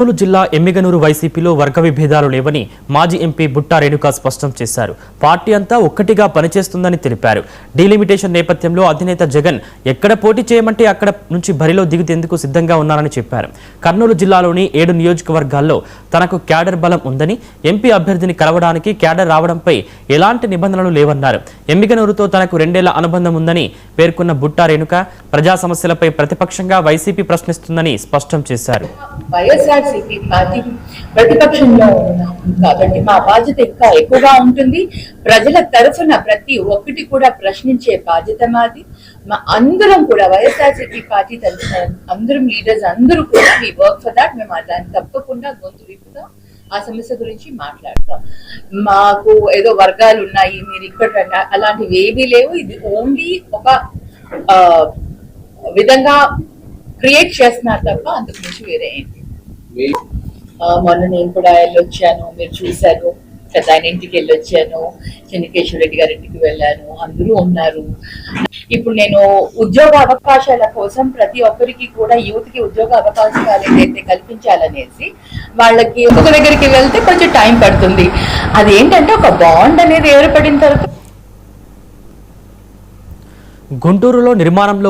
కర్నూలు జిల్లా ఎమ్మిగనూరు వైసీపీలో వర్గ విభేదాలు లేవని మాజీ ఎంపీ బుట్టా రేణుక స్పష్టం చేశారు. పార్టీ అంతా ఒక్కటిగా పనిచేస్తుందని తెలిపారు. డీలిమిటేషన్ నేపథ్యంలో అధినేత జగన్ ఎక్కడ పోటీ చేయమంటే అక్కడ నుంచి బరిలో దిగుతేందుకు సిద్ధంగా ఉన్నారని చెప్పారు. కర్నూలు జిల్లాలోని 7 నియోజకవర్గాల్లో తనకు క్యాడర్ బలం ఉందని, ఎంపీ అభ్యర్థిని కలవడానికి క్యాడర్ రావడంపై ఎలాంటి నిబంధనలు లేవన్నారు. ఎమ్మిగనూరుతో తనకు 2 ఏళ్ల అనుబంధం ఉందని పేర్కొన్న బుట్టా రేణుక ప్రజా సమస్యలపై ప్రతిపక్షంగా వైసీపీ ప్రశ్నిస్తుందని స్పష్టం చేశారు. వైఎస్ఆర్సీపీ పార్టీ ప్రతిపక్షంలో ఉన్నాం కాబట్టి మా బాధ్యత ఇంకా ఎక్కువగా ఉంటుంది. ప్రజల తరఫున ప్రతి ఒక్కటి కూడా ప్రశ్నించే బాధ్యత మాది. మా అందరం కూడా వైఎస్ఆర్సీపీ పార్టీ తరఫున అందరం లీడర్స్ అందరూ కూడా వి వర్క్ ఫర్ దాట్. మేము దాన్ని తప్పకుండా గొంతు విప్పుతాం, ఆ సమస్య గురించి మాట్లాడతాం. మాకు ఏదో వర్గాలు ఉన్నాయి, మీరు ఇక్కడ అలాంటివి ఏమీ లేవు. ఇది ఓన్లీ ఒక విధంగా క్రియేట్ చేస్తున్నారు తప్ప అంతకు మించి వేరే ఏంటి. మొన్న నేను కూడా వెళ్ళొచ్చాను, మీరు చూశారు. పెద్ద ఆయన ఇంటికి వెళ్ళొచ్చాను, చెన్నకేశ్వర రెడ్డి గారి ఇంటికి వెళ్ళాను, అందరూ ఉన్నారు. ఇప్పుడు నేను ఉద్యోగ అవకాశాల కోసం ప్రతి ఒక్కరికి కూడా యూత్ కి ఉద్యోగ అవకాశాలు ఏదైతే కల్పించాలనేసి వాళ్ళకి ఒక దగ్గరికి వెళ్తే కొంచెం టైం పడుతుంది. అదేంటంటే ఒక బాండ్ అనేది ఏర్పడిన తర్వాత గుంటూరులో నిర్మాణంలో